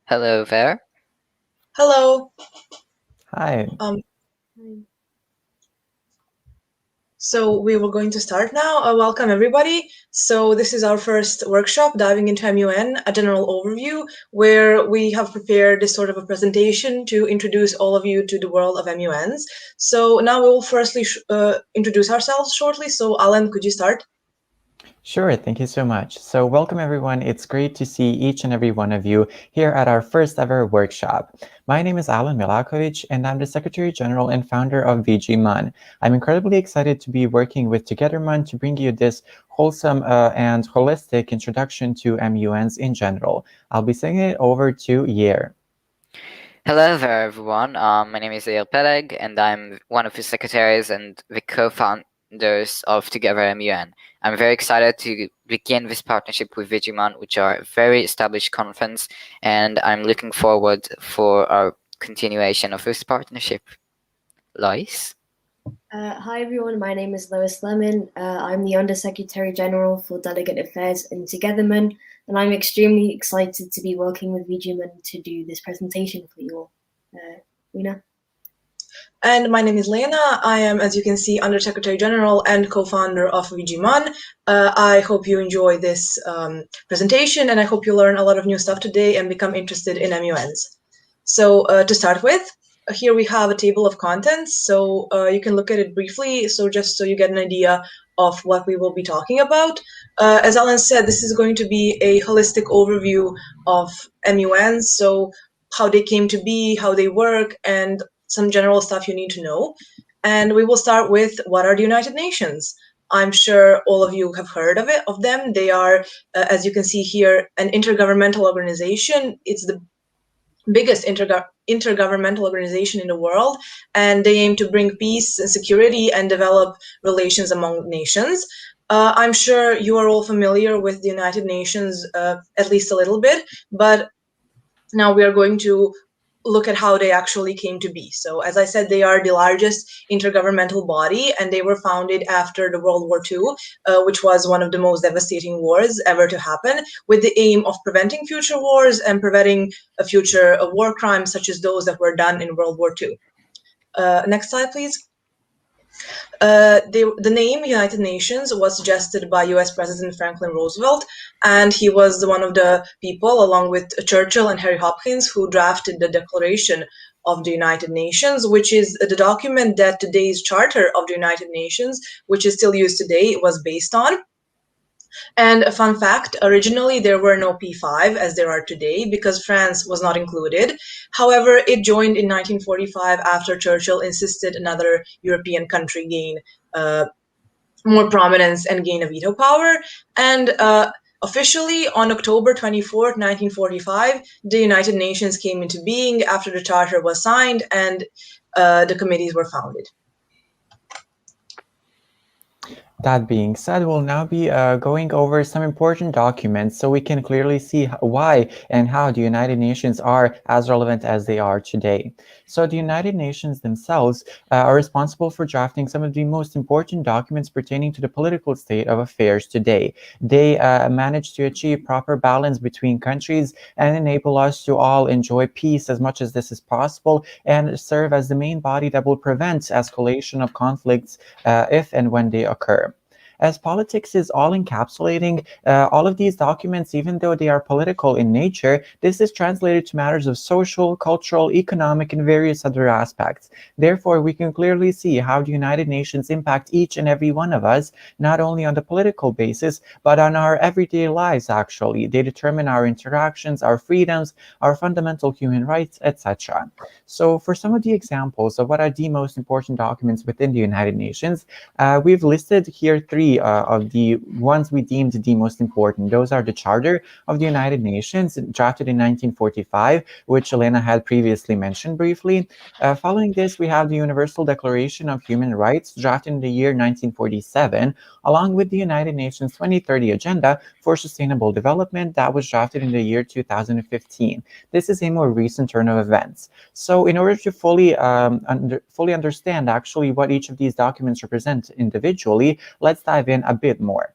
Hello there. Hello. Hi. Um, so we were going to start now. Welcome everybody. So this is our first workshop diving into MUN, a general overview, where we have prepared this sort of a presentation to introduce all of you to the world of MUNs. So now we will firstly introduce ourselves shortly. So Alan, could you start? Sure, thank you so much. So welcome everyone. It's great to see each and every one of you here at our first ever workshop. My name is Alan Milakovic and I'm the Secretary General and founder of VGMUN. I'm incredibly excited to be working with TogetherMUN to bring you this wholesome and holistic introduction to MUNs in general. I'll be sending it over to Yair. Hello there, everyone. My name is Yair Peleg, and I'm one of the secretaries and the co-founders of TogetherMUN. I'm very excited to begin this partnership with VGMUN, which are a very established conference, and I'm looking forward for our continuation of this partnership. Lois? Hi everyone, my name is Lois Lemon. I'm the Undersecretary General for Delegate Affairs in TogetherMUN, and I'm extremely excited to be working with VGMUN to do this presentation for you all. Lena? And my name is Lena. I am, as you can see, Undersecretary General and co-founder of VGMUN. I hope you enjoy this presentation, and I hope you learn a lot of new stuff today and become interested in MUNs. So to start with, here we have a table of contents, so you can look at it briefly, so just so you get an idea of what we will be talking about. As Alan said, this is going to be a holistic overview of MUNs, so how they came to be, how they work, and some general stuff you need to know. And we will start with, what are the United Nations? I'm sure all of you have heard of them. They are, as you can see here, an intergovernmental organization. It's the biggest intergovernmental organization in the world, and they aim to bring peace and security and develop relations among nations. I'm sure you are all familiar with the United Nations, at least a little bit, but now we are going to look at how they actually came to be. So as I said, they are the largest intergovernmental body, and they were founded after the World War II, which was one of the most devastating wars ever to happen, with the aim of preventing future wars and preventing a future war crimes such as those that were done in World War II. Next slide, please. The name United Nations was suggested by US President Franklin Roosevelt, and he was one of the people, along with Churchill and Harry Hopkins, who drafted the Declaration of the United Nations, which is the document that today's Charter of the United Nations, which is still used today, was based on. And a fun fact, originally there were no P5 as there are today because France was not included. However, it joined in 1945 after Churchill insisted another European country gain more prominence and gain a veto power. And officially on October 24th, 1945, the United Nations came into being after the charter was signed and the committees were founded. That being said, we'll now be going over some important documents so we can clearly see why and how the United Nations are as relevant as they are today. So the United Nations themselves are responsible for drafting some of the most important documents pertaining to the political state of affairs today. They manage to achieve proper balance between countries and enable us to all enjoy peace as much as this is possible, and serve as the main body that will prevent escalation of conflicts if and when they occur. As politics is all encapsulating, all of these documents, even though they are political in nature, this is translated to matters of social, cultural, economic, and various other aspects. Therefore, we can clearly see how the United Nations impact each and every one of us, not only on the political basis, but on our everyday lives, actually. They determine our interactions, our freedoms, our fundamental human rights, etc. So for some of the examples of what are the most important documents within the United Nations, we've listed here three of the ones we deemed the most important. Those are the Charter of the United Nations, drafted in 1945, which Elena had previously mentioned briefly. Following this, we have the Universal Declaration of Human Rights, drafted in the year 1947, along with the United Nations 2030 Agenda for Sustainable Development that was drafted in the year 2015. This is a more recent turn of events. So in order to fully understand actually what each of these documents represent individually, let's dive in a bit more.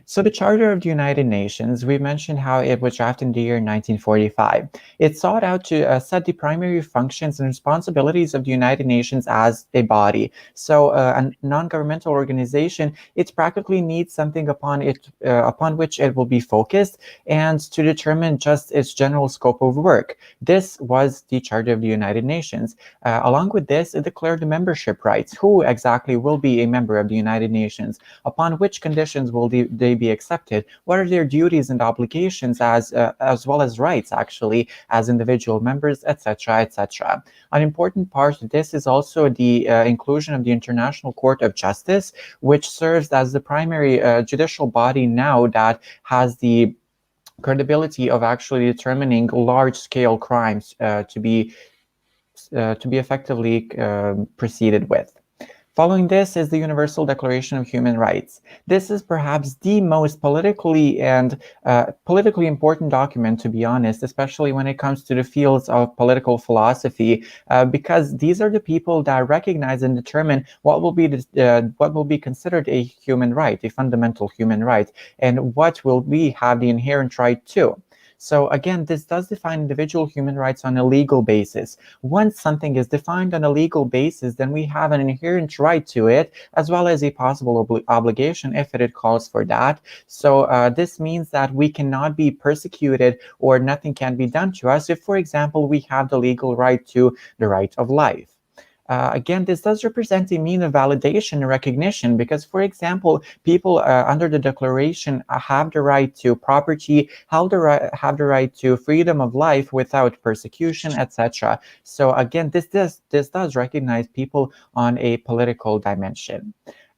So the Charter of the United Nations, we mentioned how it was drafted in the year 1945. It sought out to set the primary functions and responsibilities of the United Nations as a body. So a non-governmental organization, it practically needs something upon which it will be focused and to determine just its general scope of work. This was the Charter of the United Nations. Along with this, it declared the membership rights. Who exactly will be a member of the United Nations? Upon which conditions will they be accepted? What are their duties and obligations as well as rights, actually, as individual members, etc., etc. An important part of this is also the inclusion of the International Court of Justice, which serves as the primary judicial body now that has the credibility of actually determining large-scale crimes to be effectively proceeded with. Following this is the Universal Declaration of Human Rights. This is perhaps the most politically important document, to be honest, especially when it comes to the fields of political philosophy, because these are the people that recognize and determine what will be considered a human right, a fundamental human right, and what will we have the inherent right to. So again, this does define individual human rights on a legal basis. Once something is defined on a legal basis, then we have an inherent right to it, as well as a possible obligation if it calls for that. So this means that we cannot be persecuted or nothing can be done to us if, for example, we have the legal right to the right of life. Again, this does represent a mean of validation and recognition because, for example, people under the declaration have the right to property, have the right to freedom of life without persecution, etc. So again, this does recognize people on a political dimension.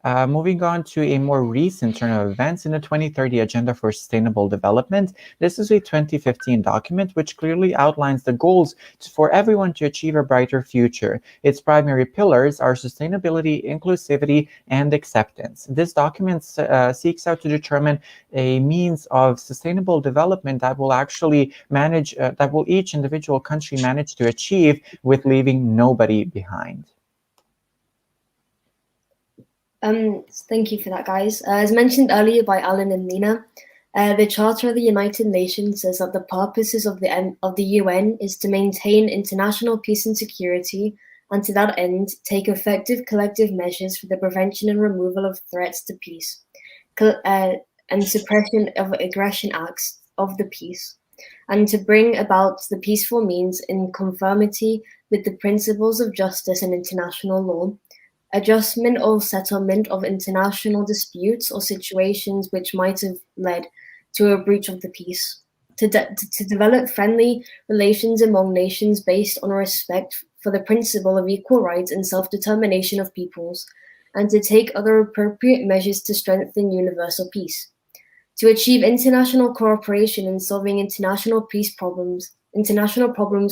Moving on to a more recent turn of events in the 2030 Agenda for Sustainable Development. This is a 2015 document which clearly outlines the goals for everyone to achieve a brighter future. Its primary pillars are sustainability, inclusivity, and acceptance. This document seeks out to determine a means of sustainable development that will actually manage, that will each individual country manage to achieve with leaving nobody behind. Thank you for that, guys. As mentioned earlier by Alan and Lena, the Charter of the United Nations says that the purposes of the UN is to maintain international peace and security, and to that end, take effective collective measures for the prevention and removal of threats to peace, and suppression of aggression acts of the peace, and to bring about the peaceful means in conformity with the principles of justice and international law, adjustment or settlement of international disputes or situations which might have led to a breach of the peace, to develop friendly relations among nations based on respect for the principle of equal rights and self-determination of peoples, and to take other appropriate measures to strengthen universal peace, to achieve international cooperation in solving international problems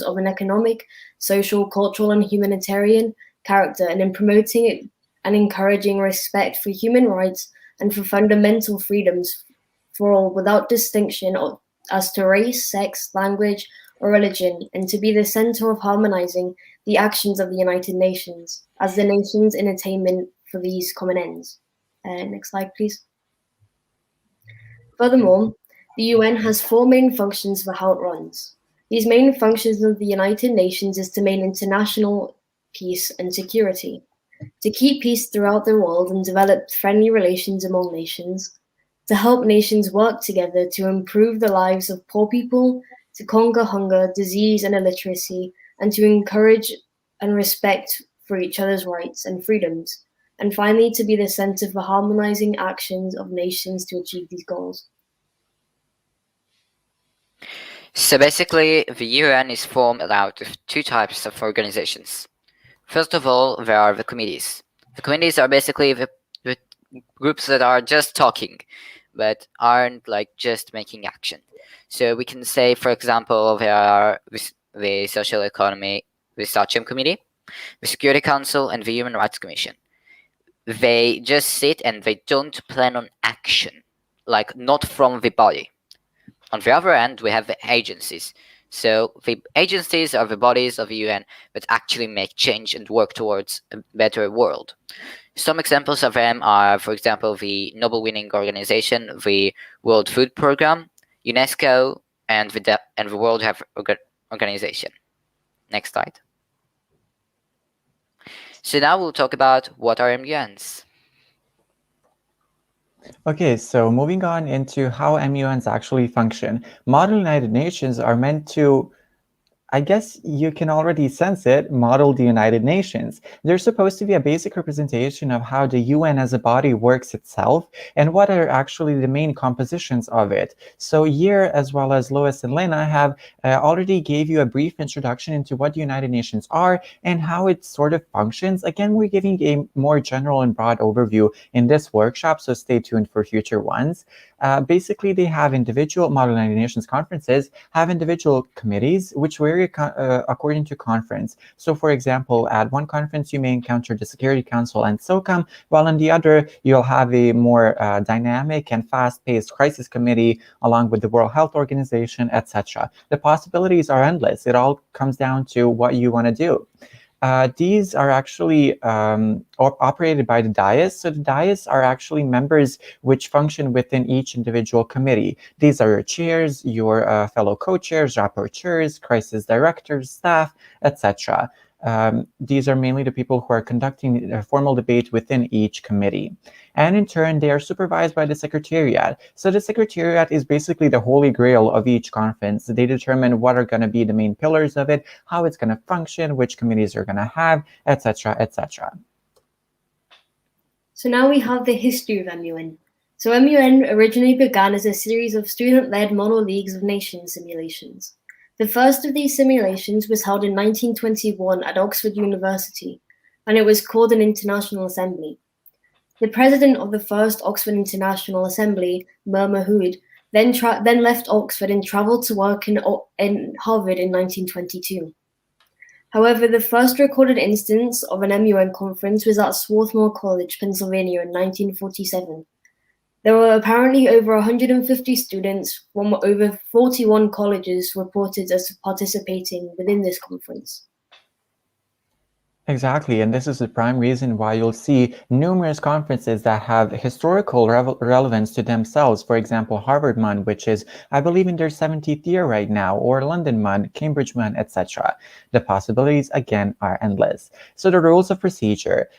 of an economic, social, cultural, and humanitarian character, and in promoting it and encouraging respect for human rights and for fundamental freedoms for all without distinction as to race, sex, language, or religion, and to be the center of harmonizing the actions of the United Nations as the nations in attainment for these common ends. Next slide, please. Furthermore, the UN has 4 main functions for how it runs. These main functions of the United Nations is to maintain international peace and security, to keep peace throughout the world and develop friendly relations among nations, to help nations work together to improve the lives of poor people, to conquer hunger, disease, and illiteracy, and to encourage and respect for each other's rights and freedoms, and finally to be the center for harmonizing actions of nations to achieve these goals. So basically, the UN is formed out of 2 types of organizations. First of all, there are the committees. The committees are basically the groups that are just talking, but aren't like just making action. So we can say, for example, there are the Social Economy, the SACEM Committee, the Security Council, and the Human Rights Commission. They just sit and they don't plan on action, like not from the body. On the other end, we have the agencies. So the agencies are the bodies of the UN that actually make change and work towards a better world. Some examples of them are, for example, the Nobel winning organization, the World Food Program, UNESCO, and the World Health Organization. Next slide. So now we'll talk about what are MUNs. Okay, so moving on into how MUNs actually function. Model United Nations are meant to, I guess you can already sense it, model the United Nations. They're supposed to be a basic representation of how the UN as a body works itself and what are actually the main compositions of it. So here, as well as Lois and Lena, have already gave you a brief introduction into what the United Nations are and how it sort of functions. Again, we're giving a more general and broad overview in this workshop, so stay tuned for future ones. Basically, they have individual Model United Nations conferences, have individual committees, which vary according to conference. So, for example, at one conference, you may encounter the Security Council and SOCOM, while in the other, you'll have a more dynamic and fast-paced crisis committee, along with the World Health Organization, etc. The possibilities are endless. It all comes down to what you want to do. These are actually operated by the dais. So the dais are actually members which function within each individual committee. These are your chairs, your fellow co-chairs, rapporteurs, crisis directors, staff, etc. These are mainly the people who are conducting a formal debate within each committee. And in turn, they are supervised by the Secretariat. So the Secretariat is basically the holy grail of each conference. They determine what are going to be the main pillars of it, how it's going to function, which committees are going to have, etc., etc. So now we have the history of MUN. So MUN originally began as a series of student-led model leagues of nations simulations. The first of these simulations was held in 1921 at Oxford University, and it was called an International Assembly. The president of the first Oxford International Assembly, Mir Mahmood, then left Oxford and travelled to work in Harvard in 1922. However, the first recorded instance of an MUN conference was at Swarthmore College, Pennsylvania in 1947. There were apparently over 150 students from over 41 colleges reported as participating within this conference. Exactly, and this is the prime reason why you'll see numerous conferences that have historical relevance to themselves. For example, Harvard MUN, which is, I believe, in their 70th year right now, or London MUN, Cambridge MUN, etc. The possibilities, again, are endless. So the rules of procedure.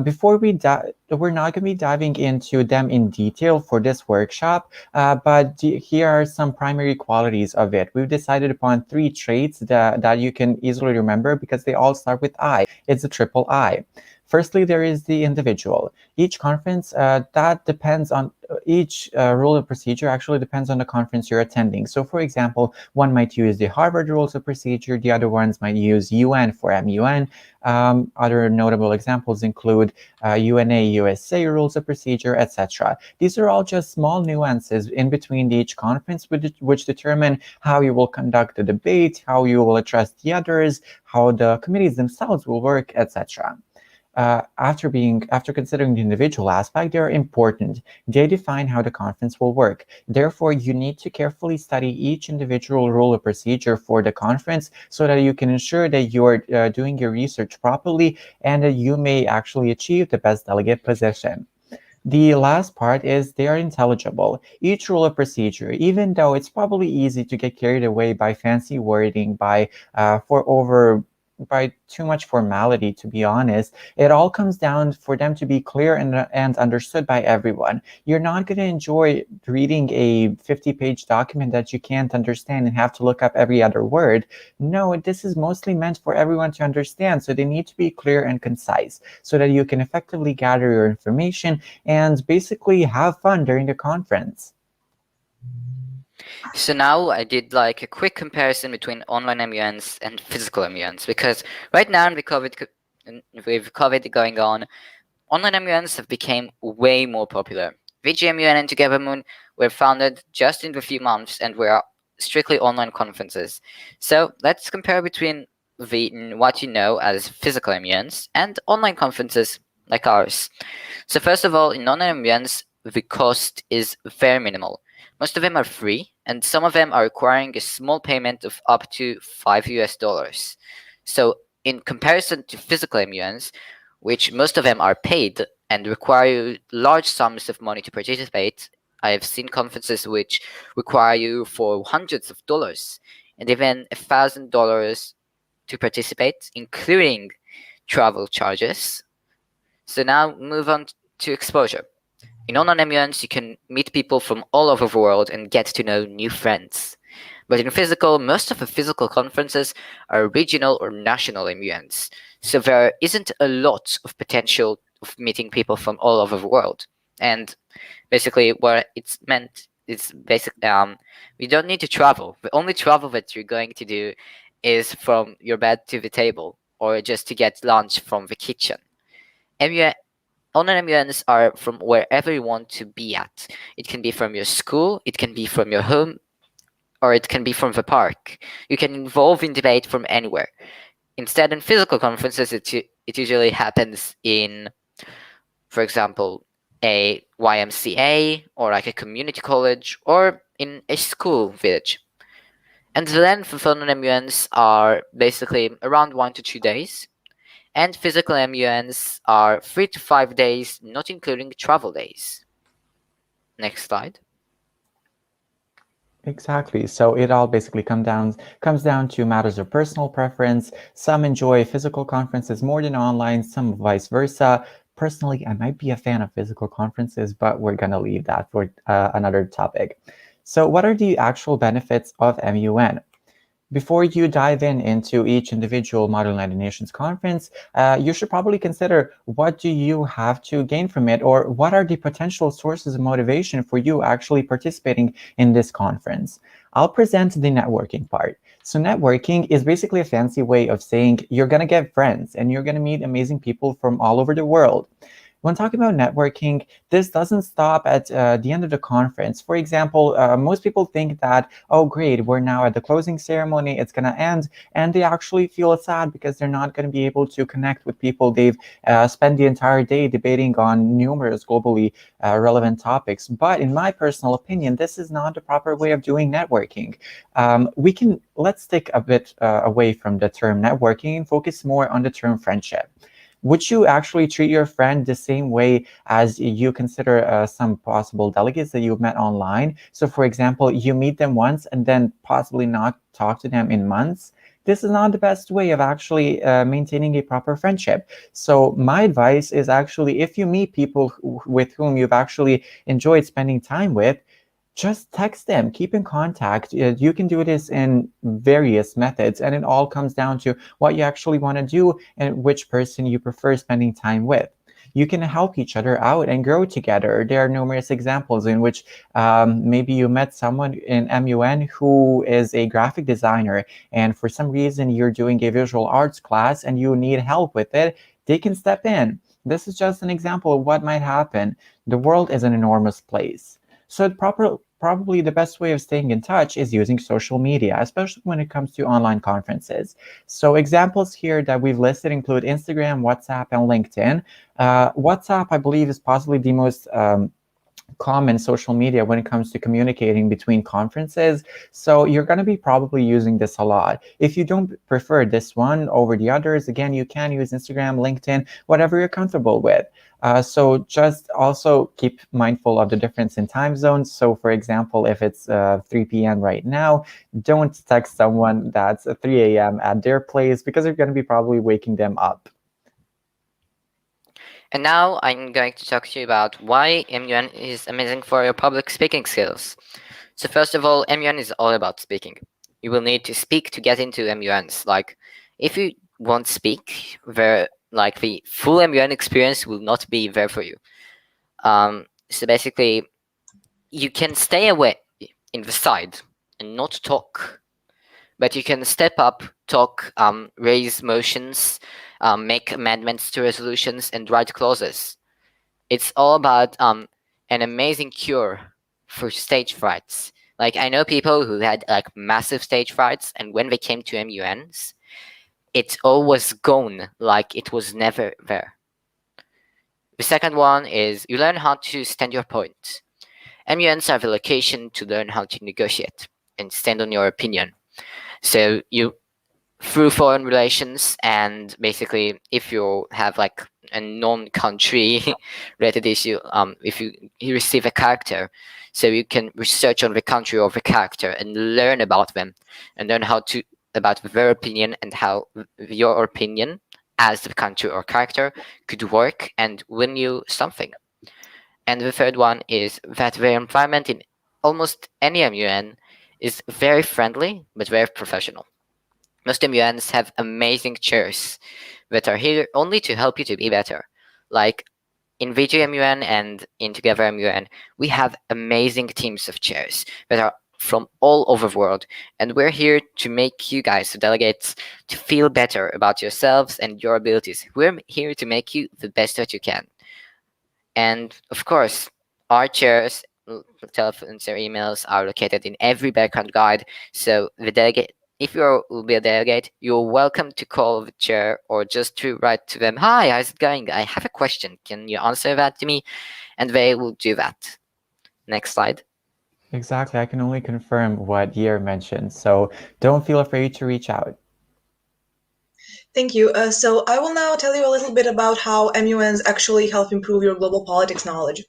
Before we're not going to be diving into them in detail for this workshop, but here are some primary qualities of it. We've decided upon 3 traits that you can easily remember because they all start with I. It's a triple I. Firstly, there is the individual. Each conference, that depends on each rule of procedure actually depends on the conference you're attending. So for example, one might use the Harvard rules of procedure, the other ones might use UN for MUN. Other notable examples include UNA, USA rules of procedure, etc. These are all just small nuances in between each conference which determine how you will conduct the debate, how you will address the others, how the committees themselves will work, etc. After considering the individual aspect, they are important. They define how the conference will work. Therefore, you need to carefully study each individual rule of procedure for the conference so that you can ensure that you're doing your research properly and that you may actually achieve the best delegate position. The last part is they are intelligible. Each rule of procedure, even though it's probably easy to get carried away by fancy wording, by too much formality, to be honest, it all comes down for them to be clear and understood by everyone. You're not going to enjoy reading a 50-page document that you can't understand and have to look up every other word. No, this is mostly meant for everyone to understand, so they need to be clear and concise so that you can effectively gather your information and basically have fun during the conference. So now I did like a quick comparison between online MUNs and physical MUNs because right now with COVID going on, online MUNs have become way more popular. VGMUN and TogetherMUN were founded just in a few months and were strictly online conferences. So let's compare between what you know as physical MUNs and online conferences like ours. So first of all, in online MUNs, the cost is very minimal. Most of them are free, and some of them are requiring a small payment of up to $5 US. So in comparison to physical MUNs, which most of them are paid and require you large sums of money to participate. I have seen conferences which require you for hundreds of dollars and even $1,000 to participate, including travel charges. So now move on to exposure. In online MUNs, you can meet people from all over the world and get to know new friends. But in physical, most of the physical conferences are regional or national MUNs, so there isn't a lot of potential of meeting people from all over the world. And basically, what it's meant is we don't need to travel. The only travel that you're going to do is from your bed to the table, or just to get lunch from the kitchen. MUN, online MUNs are from wherever you want to be at. It can be from your school, it can be from your home, or it can be from the park. You can involve in debate from anywhere. Instead, in physical conferences, it usually happens in, for example, a YMCA or like a community college or in a school village. And the length of online MUNs are basically around 1 to 2 days, and physical MUNs are 3 to 5 days, not including travel days. Next slide. Exactly. So it all basically comes down to matters of personal preference. Some enjoy physical conferences more than online, some vice versa. Personally, I might be a fan of physical conferences, but we're going to leave that for another topic. So what are the actual benefits of MUN? Before you dive into each individual Model United Nations conference, you should probably consider what do you have to gain from it, or what are the potential sources of motivation for you actually participating in this conference. I'll present the networking part. So networking is basically a fancy way of saying you're going to get friends and you're going to meet amazing people from all over the world. When talking about networking, this doesn't stop at the end of the conference. For example, most people think that, oh, great, we're now at the closing ceremony, it's going to end, and they actually feel sad because they're not going to be able to connect with people they've spent the entire day debating on numerous globally relevant topics. But in my personal opinion, this is not the proper way of doing networking. Let's stick a bit away from the term networking and focus more on the term friendship. Would you actually treat your friend the same way as you consider some possible delegates that you've met online? So for example, you meet them once and then possibly not talk to them in months. This is not the best way of actually maintaining a proper friendship. So my advice is actually, if you meet people with whom you've actually enjoyed spending time with, just text them, keep in contact. You can do this in various methods, and it all comes down to what you actually want to do and which person you prefer spending time with. You can help each other out and grow together. There are numerous examples in which maybe you met someone in MUN who is a graphic designer, and for some reason you're doing a visual arts class and you need help with it. They can step in. This is just an example of what might happen. The world is an enormous place. So probably the best way of staying in touch is using social media, especially when it comes to online conferences. So examples here that we've listed include Instagram, WhatsApp, and LinkedIn. WhatsApp, I believe, is possibly the most common social media when it comes to communicating between conferences. So you're going to be probably using this a lot. If you don't prefer this one over the others, again, you can use Instagram, LinkedIn, whatever you're comfortable with. So just also keep mindful of the difference in time zones. So for example, if it's 3 p.m. right now, don't text someone that's 3 a.m. at their place because you're going to be probably waking them up. And now I'm going to talk to you about why MUN is amazing for your public speaking skills. So first of all, MUN is all about speaking. You will need to speak to get into MUNs. Like, if you won't speak, the full MUN experience will not be there for you. So basically, you can stay away in the side and not talk, but you can step up, talk, raise motions, make amendments to resolutions, and write clauses. It's all about an amazing cure for stage frights. Like, I know people who had like massive stage frights, and when they came to MUNs, it all was gone, like it was never there. The second one is you learn how to stand your point. MUNs are the location to learn how to negotiate and stand on your opinion. So you through foreign relations, and basically if you have like a non-country related issue, if you receive a character, so you can research on the country or the character and learn about them and learn how to about their opinion and how your opinion as the country or character could work and win you something. And the third one is that the environment in almost any MUN is very friendly but very professional. Most MUNs have amazing chairs that are here only to help you to be better. Like in VGMUN and in TogetherMUN, we have amazing teams of chairs that are from all over the world, and we're here to make you guys, the delegates, to feel better about yourselves and your abilities. We're here to make you the best that you can. And of course, our chairs, telephones, or emails are located in every background guide. So the delegate, if you will be a delegate, you're welcome to call the chair or just to write to them, "Hi, how's it going? I have a question. Can you answer that to me?" And they will do that. Next slide. Exactly. I can only confirm what Yer mentioned. So don't feel afraid to reach out. Thank you. So I will now tell you a little bit about how MUNs actually help improve your global politics knowledge.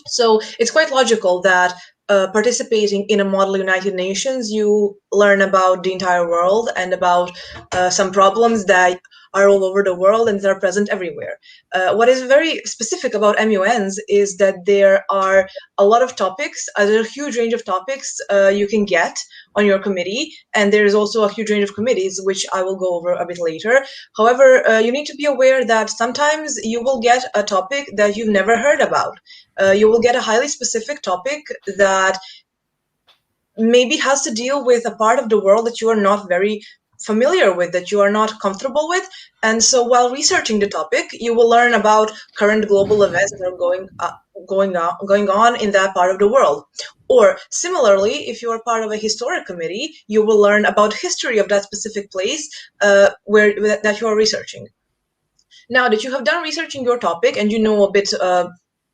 So it's quite logical that participating in a Model United Nations, you learn about the entire world and about some problems that are all over the world and that are present everywhere. What is very specific about MUNs is that there are a lot of topics, there's a huge range of topics you can get on your committee, and there is also a huge range of committees, which I will go over a bit later. However, you need to be aware that sometimes you will get a topic that you've never heard about. You will get a highly specific topic that maybe has to deal with a part of the world that you are not very familiar with, that you are not comfortable with. And so while researching the topic, you will learn about current global events that are going on in that part of the world. Or similarly, if you are part of a historic committee, you will learn about history of that specific place that you are researching. Now that you have done researching your topic and you know a bit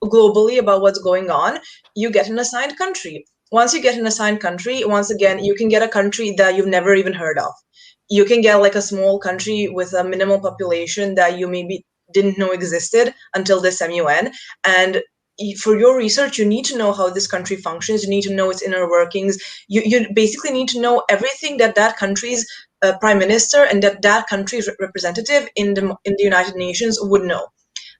globally about what's going on, you get an assigned country. Once you get an assigned country, once again, you can get a country that you've never even heard of. You can get like a small country with a minimal population that you maybe didn't know existed until this MUN. And for your research, you need to know how this country functions. You need to know its inner workings. You basically need to know everything that that country's prime minister and that country's representative in the United Nations would know.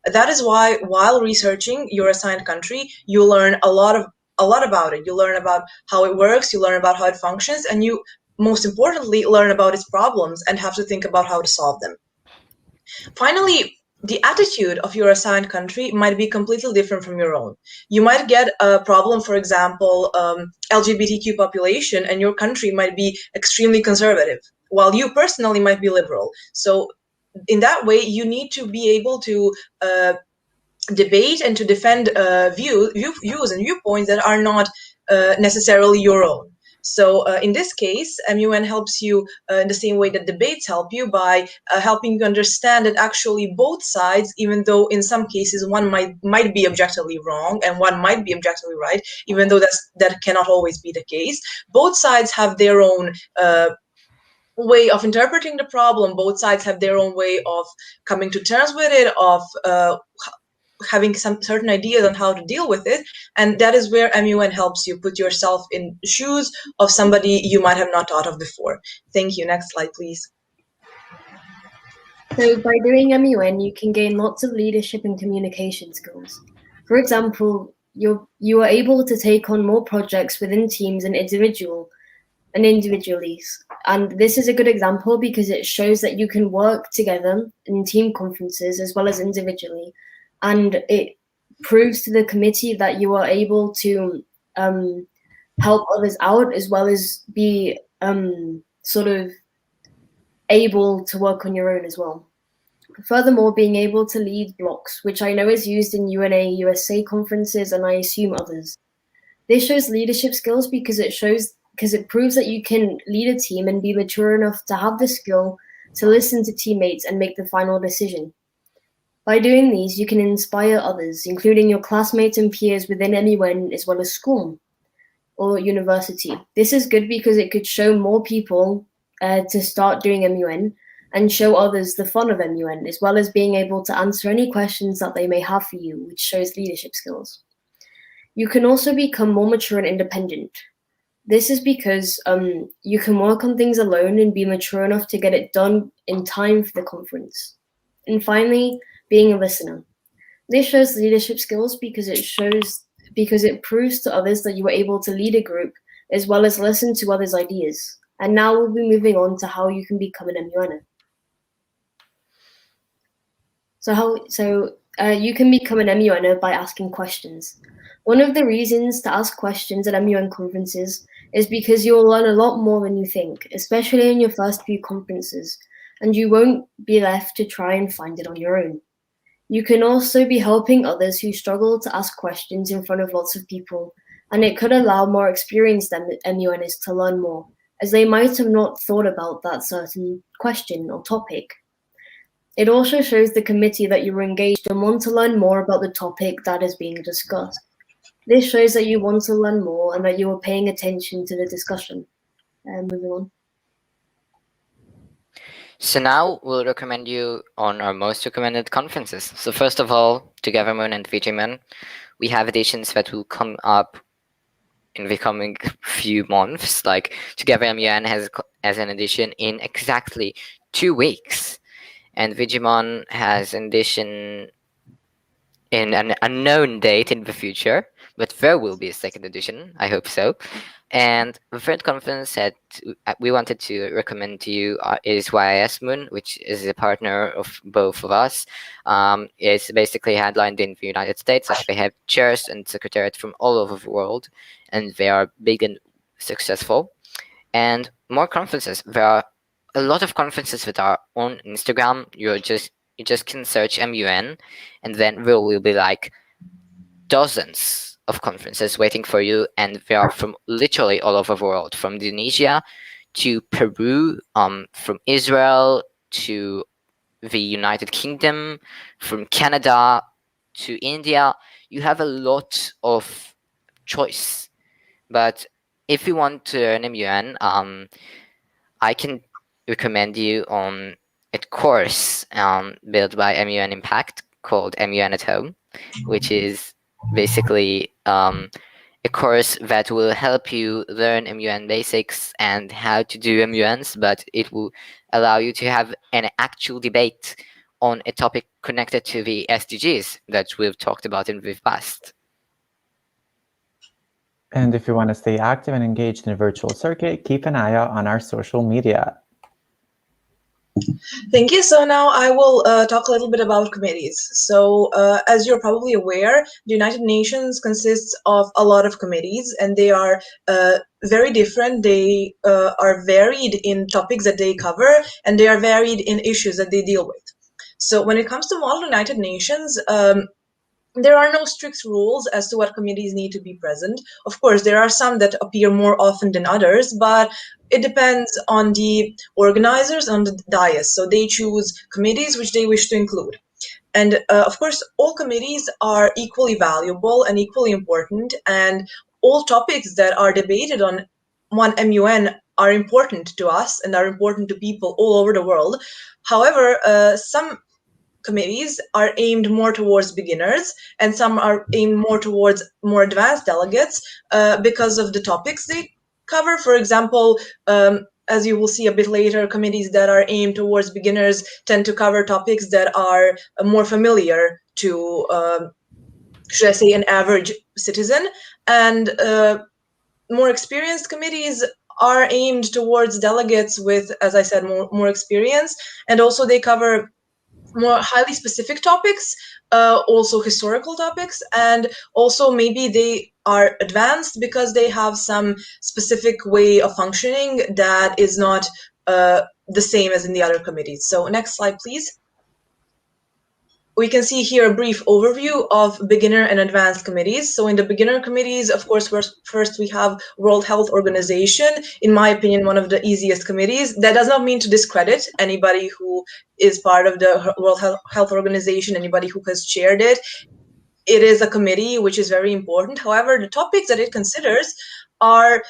That is why, while researching your assigned country, you learn a lot about it. You learn about how it works. You learn about how it functions, and you, most importantly, learn about its problems and have to think about how to solve them. Finally, the attitude of your assigned country might be completely different from your own. You might get a problem, for example, LGBTQ population, and your country might be extremely conservative, while you personally might be liberal. So in that way, you need to be able to debate and to defend views and viewpoints that are not necessarily your own. So in this case, MUN helps you in the same way that debates help you, by helping you understand that actually both sides, even though in some cases one might be objectively wrong and one might be objectively right, even though that cannot always be the case, both sides have their own way of interpreting the problem. Both sides have their own way of coming to terms with it, of having some certain ideas on how to deal with it, and that is where MUN helps you put yourself in the shoes of somebody you might have not thought of before. Thank you. Next slide, please. So by doing MUN, you can gain lots of leadership and communication skills. For example, you are able to take on more projects within teams and individually. And this is a good example because it shows that you can work together in team conferences as well as individually. And it proves to the committee that you are able to help others out as well as be sort of able to work on your own as well. Furthermore, being able to lead blocks, which I know is used in UNA USA conferences and I assume others. This shows leadership skills because it proves that you can lead a team and be mature enough to have the skill to listen to teammates and make the final decision. By doing these, you can inspire others, including your classmates and peers within MUN as well as school or university. This is good because it could show more people to start doing MUN and show others the fun of MUN, as well as being able to answer any questions that they may have for you, which shows leadership skills. You can also become more mature and independent. This is because you can work on things alone and be mature enough to get it done in time for the conference. And finally, being a listener. This shows leadership skills because it proves to others that you were able to lead a group as well as listen to others' ideas. And now we'll be moving on to how you can become an MUNer. You can become an MUNer by asking questions. One of the reasons to ask questions at MUN conferences is because you will learn a lot more than you think, especially in your first few conferences, and you won't be left to try and find it on your own. You can also be helping others who struggle to ask questions in front of lots of people, and it could allow more experienced MUNers to learn more, as they might have not thought about that certain question or topic. It also shows the committee that you are engaged and want to learn more about the topic that is being discussed. This shows that you want to learn more and that you are paying attention to the discussion. Moving on. So now we'll recommend you on our most recommended conferences. So first of all, TogetherMUN and VGMUN. We have editions that will come up in the coming few months. Like TogetherMUN has an edition in exactly 2 weeks, and VGMUN has an edition in an unknown date in the future, but there will be a second edition. I hope so. And the third conference that we wanted to recommend to you is YIS MUN, which is a partner of both of us. It's basically headlined in the United States, as they have chairs and secretariat from all over the world, and they are big and successful. And more conferences. There are a lot of conferences that are on Instagram. You just can search MUN, and then there will be like dozens of conferences waiting for you, and they are from literally all over the world, from Indonesia to Peru, from Israel to the United Kingdom, from Canada to India. You have a lot of choice. But if you want to learn MUN, I can recommend you on a course built by MUN Impact called MUN at Home, which is basically a course that will help you learn MUN basics and how to do MUNs, but it will allow you to have an actual debate on a topic connected to the SDGs that we've talked about in the past. And if you want to stay active and engaged in the virtual circuit, keep an eye out on our social media. Thank you. So now I will talk a little bit about committees. So as you're probably aware, the United Nations consists of a lot of committees, and they are very different. They are varied in topics that they cover, and they are varied in issues that they deal with. So when it comes to Model United Nations, there are no strict rules as to what committees need to be present. Of course, there are some that appear more often than others, but it depends on the organizers, on the dais. So they choose committees which they wish to include. And of course, all committees are equally valuable and equally important, and all topics that are debated on one MUN are important to us and are important to people all over the world. However, some committees are aimed more towards beginners, and some are aimed more towards more advanced delegates because of the topics they cover. For example, as you will see a bit later, committees that are aimed towards beginners tend to cover topics that are more familiar to, should I say, an average citizen, and more experienced committees are aimed towards delegates with, as I said, more experience, and also they cover more highly specific topics, also historical topics, and also maybe they are advanced because they have some specific way of functioning that is not the same as in the other committees. So next slide, please. We can see here a brief overview of beginner and advanced committees. So in the beginner committees, of course, first we have World Health Organization, in my opinion, one of the easiest committees. That does not mean to discredit anybody who is part of the World Health Organization, anybody who has chaired it. It is a committee which is very important. However, the topics that it considers are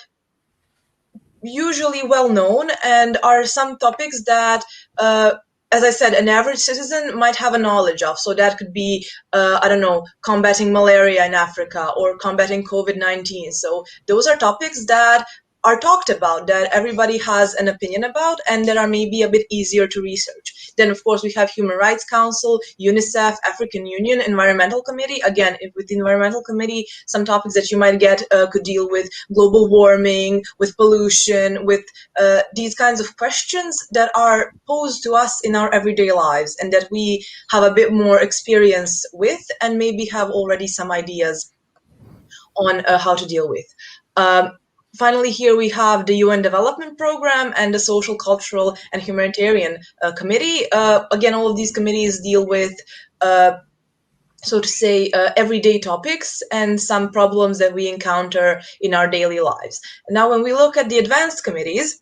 usually well known and are some topics that, as I said, an average citizen might have a knowledge of. So that could be, I don't know, combating malaria in Africa or combating COVID-19. So those are topics that are talked about, that everybody has an opinion about, and that are maybe a bit easier to research. Then, of course, we have Human Rights Council, UNICEF, African Union, Environmental Committee. Again, with the Environmental Committee, some topics that you might get could deal with global warming, with pollution, with these kinds of questions that are posed to us in our everyday lives and that we have a bit more experience with and maybe have already some ideas on how to deal with. Finally, here we have the UN Development Program and the Social, Cultural, and Humanitarian Committee. Again, all of these committees deal with, so to say, everyday topics and some problems that we encounter in our daily lives. Now, when we look at the advanced committees,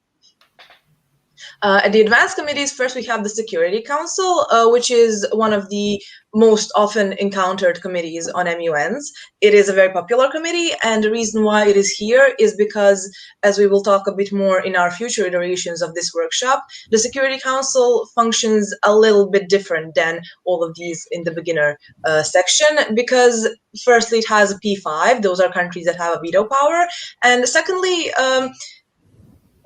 at the advanced committees, first we have the Security Council, which is one of the most often encountered committees on MUNs. It is a very popular committee, and the reason why it is here is because, as we will talk a bit more in our future iterations of this workshop, the Security Council functions a little bit different than all of these in the beginner section, because firstly, it has a P5, those are countries that have a veto power, and secondly,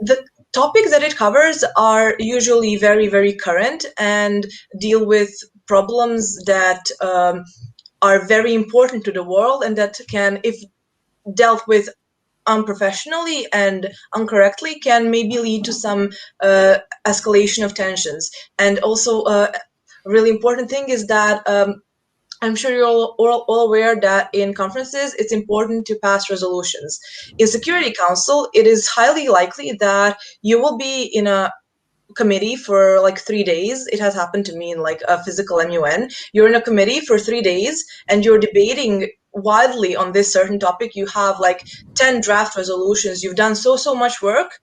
the topics that it covers are usually very, very current and deal with problems that are very important to the world and that can, if dealt with unprofessionally and incorrectly, can maybe lead to some escalation of tensions. And also, a really important thing is that I'm sure you're all aware that in conferences, it's important to pass resolutions. In Security Council, it is highly likely that you will be in a committee for like 3 days. It has happened to me in like a physical MUN. You're in a committee for 3 days and you're debating widely on this certain topic. You have like 10 draft resolutions. You've done so much work.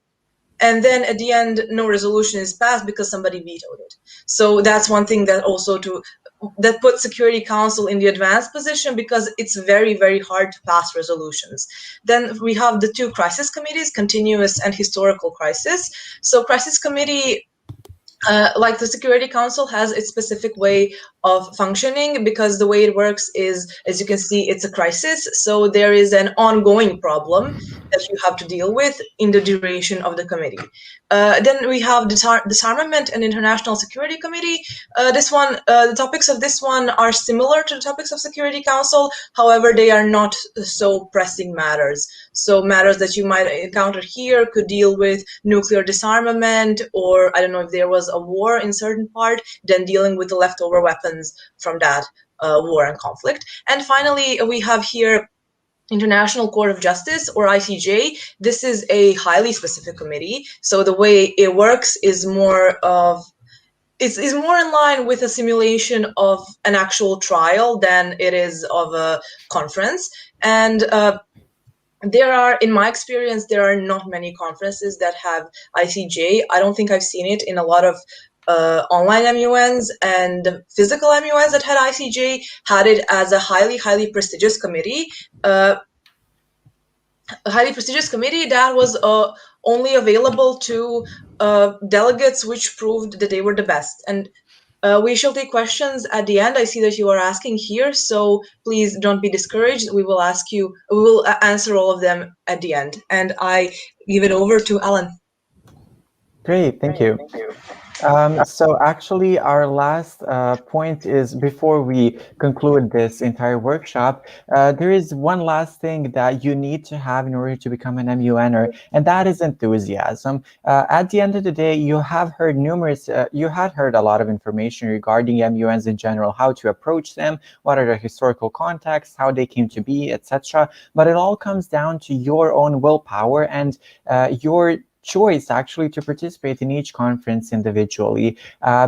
And then at the end, no resolution is passed because somebody vetoed it. So that's one thing that also that puts Security Council in the advanced position, because it's very, very hard to pass resolutions. Then we have the two crisis committees, continuous and historical crisis. So crisis committee, like the Security Council, has its specific way of functioning, because the way it works is, as you can see, it's a crisis. So there is an ongoing problem that you have to deal with in the duration of the committee. Then we have Disarmament and International Security Committee. The topics of this one are similar to the topics of Security Council. However, they are not so pressing matters. So matters that you might encounter here could deal with nuclear disarmament, or I don't know if there was a war in certain part, then dealing with the leftover weapons from that war and conflict. And finally, we have here International Court of Justice, or ICJ. This is a highly specific committee. So the way it works is more in line with a simulation of an actual trial than it is of a conference. And in my experience, there are not many conferences that have ICJ. I don't think I've seen it in a lot of online MUNs, and physical MUNs that had ICJ had it as a highly, highly prestigious committee. A highly prestigious committee that was only available to delegates which proved that they were the best. And we shall take questions at the end. I see that you are asking here, so please don't be discouraged. We will answer all of them at the end. And I give it over to Alan. Great, thank you. So actually, our last point is, before we conclude this entire workshop, there is one last thing that you need to have in order to become an MUNer, and that is enthusiasm. At the end of the day, you have heard you had heard a lot of information regarding MUNs in general, how to approach them, what are the historical contexts, how they came to be, etc. But it all comes down to your own willpower and your choice actually to participate in each conference individually,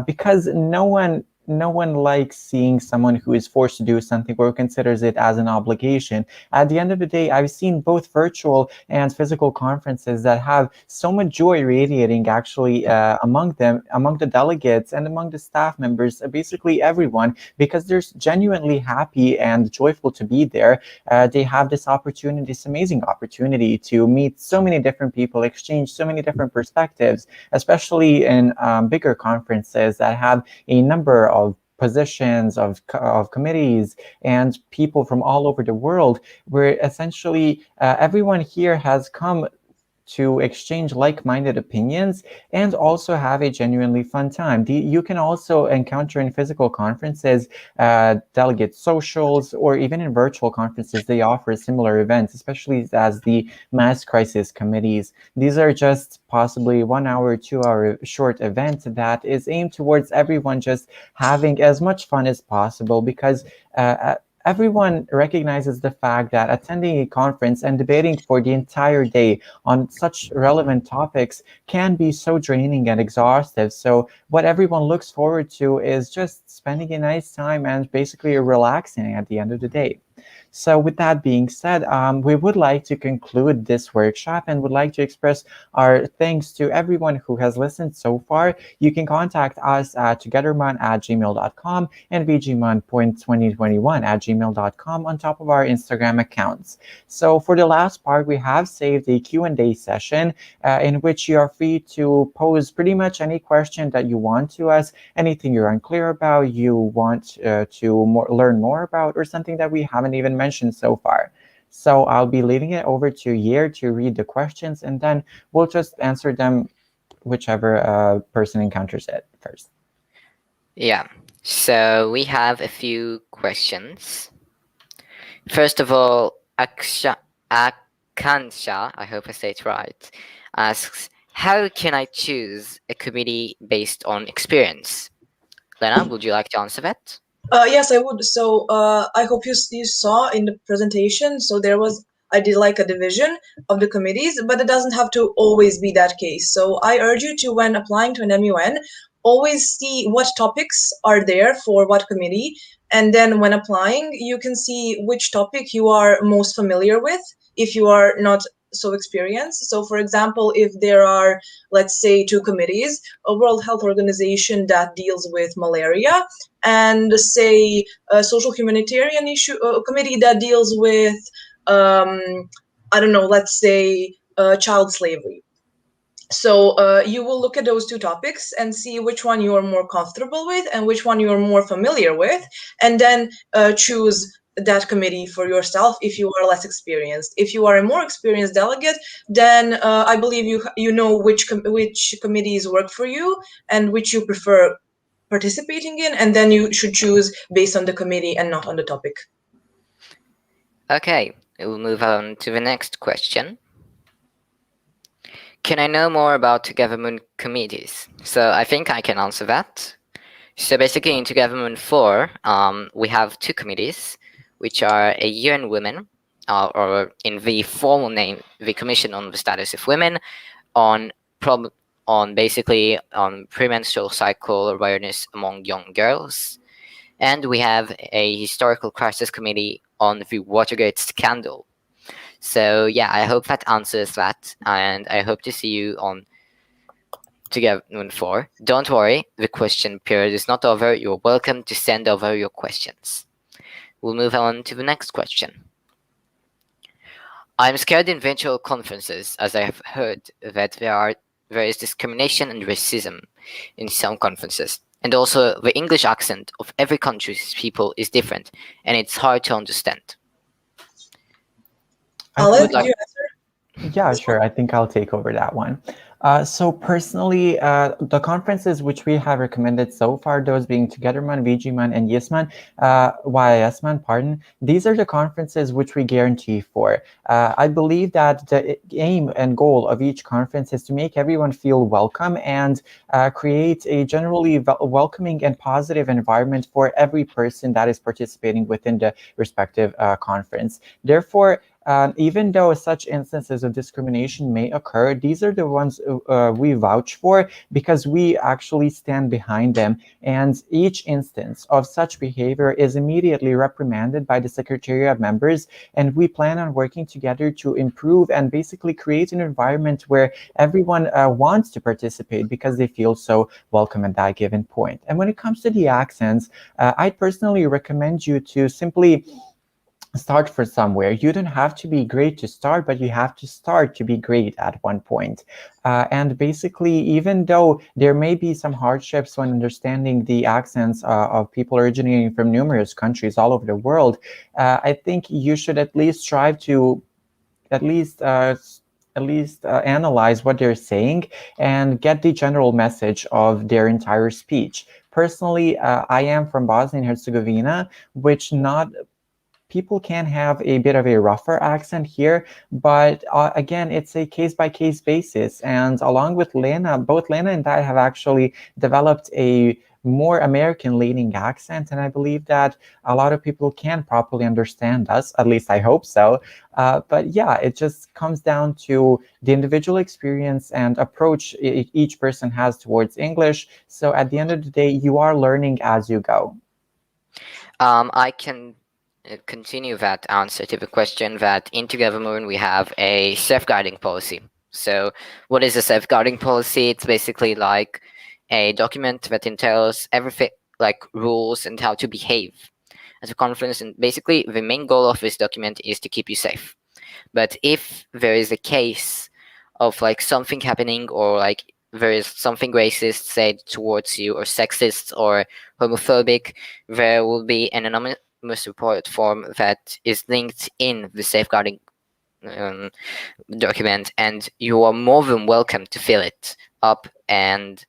because no one no one likes seeing someone who is forced to do something or considers it as an obligation. At the end of the day, I've seen both virtual and physical conferences that have so much joy radiating actually among them, among the delegates and among the staff members, basically everyone, because they're genuinely happy and joyful to be there. They have this opportunity, this amazing opportunity to meet so many different people, exchange so many different perspectives, especially in bigger conferences that have a number of positions of committees and people from all over the world, where essentially everyone here has come to exchange like-minded opinions and also have a genuinely fun time. You can also encounter in physical conferences, delegate socials, or even in virtual conferences, they offer similar events, especially as the mass crisis committees. These are just possibly 1 hour, 2 hour short event that is aimed towards everyone just having as much fun as possible, because everyone recognizes the fact that attending a conference and debating for the entire day on such relevant topics can be so draining and exhaustive. So what everyone looks forward to is just spending a nice time and basically relaxing at the end of the day. So with that being said, we would like to conclude this workshop and would like to express our thanks to everyone who has listened so far. You can contact us at togethermun@gmail.com and vgmun.2021@gmail.com on top of our Instagram accounts. So for the last part, we have saved a Q&A session in which you are free to pose pretty much any question that you want to us, anything you're unclear about, you want to learn more about, or something that we haven't even mentioned so far. So I'll be leaving it over to Yair to read the questions, and then we'll just answer them whichever person encounters it first. Yeah, so we have a few questions. First of all, Akansha, I hope I say it right, asks, how can I choose a committee based on experience? Lena, would you like to answer that? Yes, I would. So I hope you saw in the presentation. So I did like a division of the committees, but it doesn't have to always be that case. So I urge you to, when applying to an MUN, always see what topics are there for what committee, and then when applying, you can see which topic you are most familiar with if you are not so experienced. So for example, if there are, let's say, two committees, a World Health Organization that deals with malaria, and say a social humanitarian issue committee that deals with I don't know, let's say child slavery. So you will look at those two topics and see which one you are more comfortable with and which one you are more familiar with, and then choose that committee for yourself if you are less experienced. If you are a more experienced delegate, then I believe you know which committees work for you and which you prefer participating in, and then you should choose based on the committee and not on the topic. Okay, we'll move on to the next question. Can I know more about TogetherMUN committees? So I think I can answer that. So basically in TogetherMUN 4, we have two committees, which are a UN Women, or in the formal name, the Commission on the Status of Women, on basically on premenstrual cycle awareness among young girls. And we have a historical crisis committee on the Watergate scandal. So yeah, I hope that answers that, and I hope to see you on TogetherMUN 4. Don't worry, the question period is not over. You're welcome to send over your questions. We'll move on to the next question. I'm scared in virtual conferences, as I have heard that there is discrimination and racism in some conferences. And also, the English accent of every country's people is different, and it's hard to understand. Alex, like- you answer? Yeah, sure. I think I'll take over that one. So personally, the conferences which we have recommended so far, those being TogetherMUN, VGMUN, and YISMUN, YISMUN, pardon, these are the conferences which we guarantee for. I believe that the aim and goal of each conference is to make everyone feel welcome and create a generally welcoming and positive environment for every person that is participating within the respective conference. Therefore, Even though such instances of discrimination may occur, these are the ones we vouch for because we actually stand behind them. And each instance of such behavior is immediately reprimanded by the Secretariat members, and we plan on working together to improve and basically create an environment where everyone wants to participate because they feel so welcome at that given point. And when it comes to the accents, I'd personally recommend you to simply start for somewhere. You don't have to be great to start, but you have to start to be great at one point. And basically, even though there may be some hardships when understanding the accents of people originating from numerous countries all over the world, I think you should at least strive to at least analyze what they're saying and get the general message of their entire speech. Personally, I am from Bosnia and Herzegovina, which not people can have a bit of a rougher accent here, but again, it's a case-by-case basis. And along with Lena, both Lena and I have actually developed a more American-leaning accent, and I believe that a lot of people can properly understand us. At least I hope so. But yeah, it just comes down to the individual experience and approach each person has towards English. So at the end of the day, you are learning as you go. I can continue that answer to the question that in TogetherMUN we have a safeguarding policy. So what is a safeguarding policy? It's basically like a document that entails everything, like rules and how to behave as a conference. And basically the main goal of this document is to keep you safe. But if there is a case of like something happening, or like there is something racist said towards you, or sexist or homophobic, there will be an anonymous report form that is linked in the safeguarding document, and you are more than welcome to fill it up. And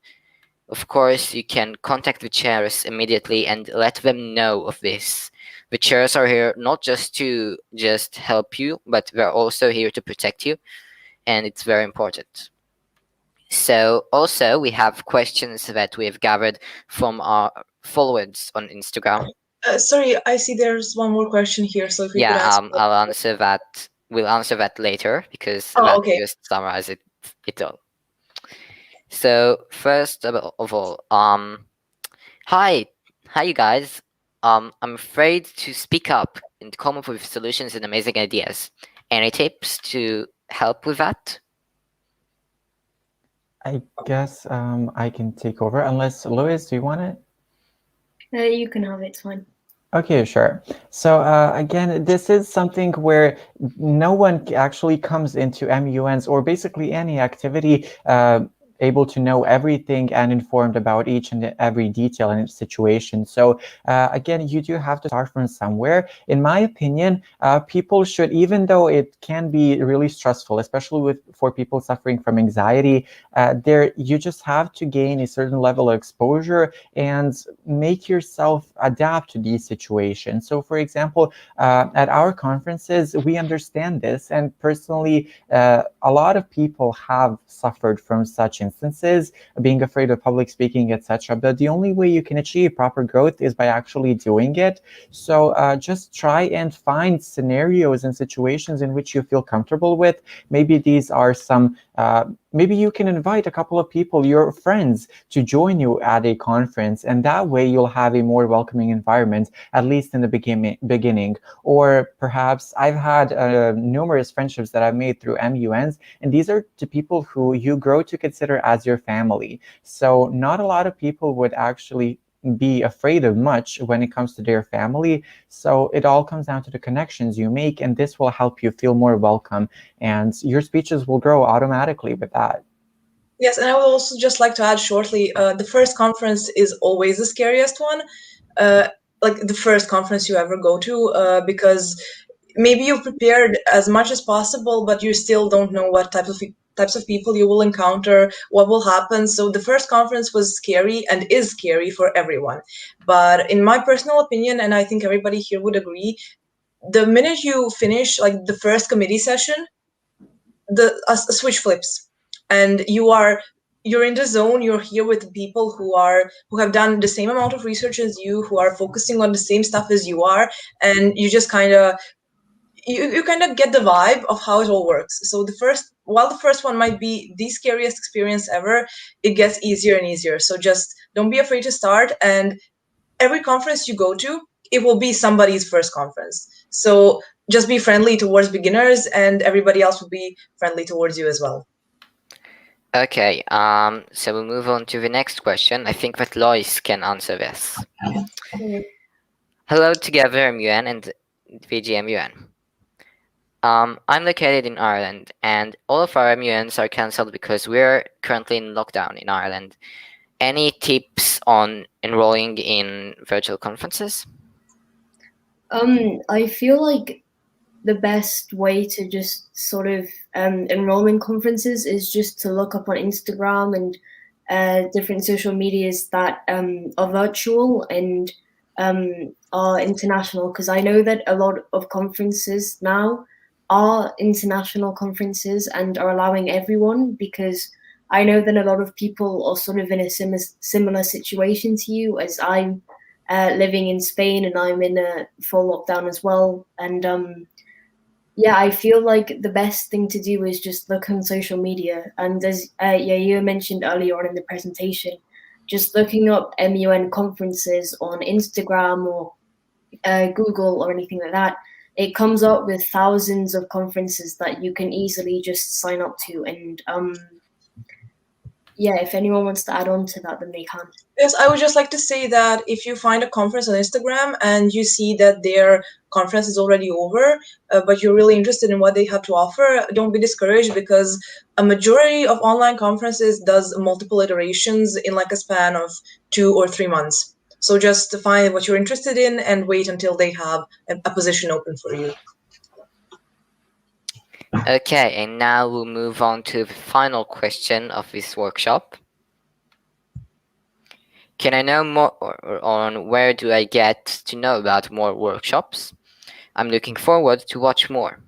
of course, you can contact the chairs immediately and let them know of this. The chairs are here not just to help you, but they're also here to protect you, and it's very important. So also we have questions that we have gathered from our followers on Instagram. Sorry, I see there's one more question here, so if we could ask. I'll answer that. We'll answer that later because Oh, okay. just summarize it all. So first of all, hi you guys. I'm afraid to speak up and come up with solutions and amazing ideas. Any tips to help with that? I guess I can take over, unless Louis, do you want it? You can have it, it's fine. Okay, sure. So again, this is something where no one actually comes into MUNs or basically any activity able to know everything and informed about each and every detail in its situation. So again, you do have to start from somewhere. In my opinion, people should, even though it can be really stressful, especially for people suffering from anxiety, you just have to gain a certain level of exposure and make yourself adapt to these situations. So for example, at our conferences, we understand this, and personally, a lot of people have suffered from such instances, being afraid of public speaking, etc. But the only way you can achieve proper growth is by actually doing it. So just try and find scenarios and situations in which you feel comfortable with. Maybe these are some maybe you can invite a couple of people, your friends, to join you at a conference, and that way you'll have a more welcoming environment, at least in the beginning. Or perhaps I've had numerous friendships that I've made through MUNs, and these are to people who you grow to consider as your family. So not a lot of people would actually be afraid of much when it comes to their family. So it all comes down to the connections you make, and this will help you feel more welcome, and your speeches will grow automatically with that. Yes, and I would also just like to add shortly, the first conference is always the scariest one, like the first conference you ever go to, because maybe you've prepared as much as possible, but you still don't know what types of people you will encounter, what will happen. So the first conference was scary and is scary for everyone. But in my personal opinion, and I think everybody here would agree, the minute you finish like the first committee session, a switch flips, and you're in the zone. You're here with people who have done the same amount of research as you, who are focusing on the same stuff as you are, and you just kind of you kind of get the vibe of how it all works. So while the first one might be the scariest experience ever, it gets easier and easier. So just don't be afraid to start, and every conference you go to, it will be somebody's first conference. So just be friendly towards beginners, and everybody else will be friendly towards you as well. Okay, so we'll move on to the next question. I think that Lois can answer this. Hello, TogetherMUN and VGMUN. I'm located in Ireland, and all of our MUNs are cancelled because we're currently in lockdown in Ireland. Any tips on enrolling in virtual conferences? I feel like the best way to just sort of enroll in conferences is just to look up on Instagram and different social medias that are virtual and are international, because I know that a lot of conferences now are international conferences and are allowing everyone, because I know that a lot of people are sort of in a similar situation to you, as I'm living in Spain and I'm in a full lockdown as well. And yeah, I feel like the best thing to do is just look on social media. And as you mentioned earlier on in the presentation, just looking up MUN conferences on Instagram or Google or anything like that, it comes up with thousands of conferences that you can easily just sign up to. And yeah, if anyone wants to add on to that, then they can. Yes, I would just like to say that if you find a conference on Instagram and you see that their conference is already over, but you're really interested in what they have to offer, don't be discouraged, because a majority of online conferences does multiple iterations in like a span of 2 or 3 months. So just to find what you're interested in and wait until they have a position open for you. Okay, and now we'll move on to the final question of this workshop. Can I know more on where do I get to know about more workshops? I'm looking forward to watch more.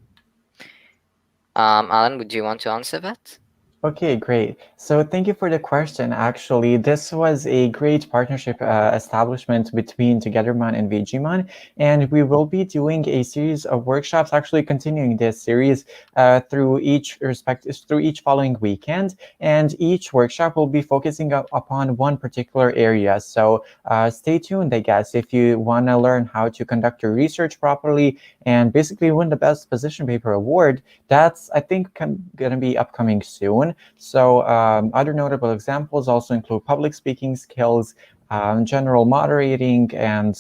Alan, would you want to answer that? Okay, great. So thank you for the question. Actually, this was a great partnership establishment between TogetherMUN and VGMUN, and we will be doing a series of workshops, actually continuing this series through each following weekend, and each workshop will be focusing upon one particular area. So stay tuned, I guess, if you want to learn how to conduct your research properly and basically win the Best Position Paper Award. That's, I think, going to be upcoming soon. So other notable examples also include public speaking skills, general moderating, and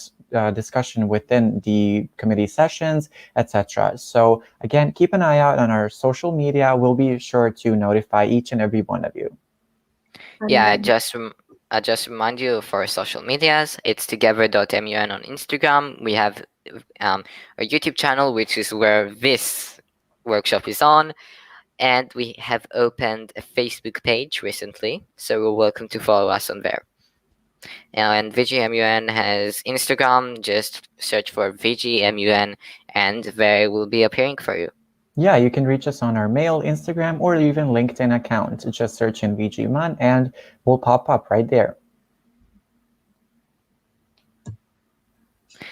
discussion within the committee sessions, etc. So again, keep an eye out on our social media. We'll be sure to notify each and every one of you. Yeah, I just remind you of our social medias. It's together.mun on Instagram. We have a YouTube channel, which is where this workshop is on. And we have opened a Facebook page recently, so you're welcome to follow us on there. And VGMUN has Instagram. Just search for VGMUN, and there will be appearing for you. Yeah, you can reach us on our mail, Instagram, or even LinkedIn account. Just search in VGMUN and we'll pop up right there.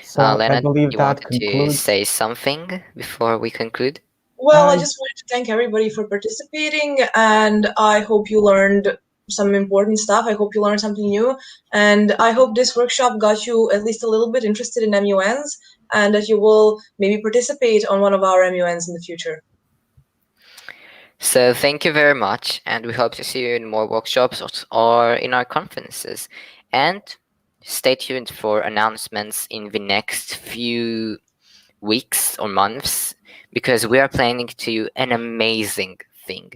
So I believe you that wanted concludes. to say something before we conclude? Well, I just wanted to thank everybody for participating, and I hope you learned some important stuff. I hope you learned something new, and I hope this workshop got you at least a little bit interested in MUNs, and that you will maybe participate on one of our MUNs in the future. So thank you very much, and we hope to see you in more workshops or in our conferences. And stay tuned for announcements in the next few weeks or months, because we are planning to do an amazing thing.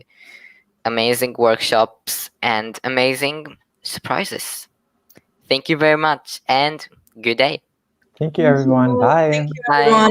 Amazing workshops and amazing surprises. Thank you very much, and good day. Thank you, everyone. Bye. Thank you, everyone.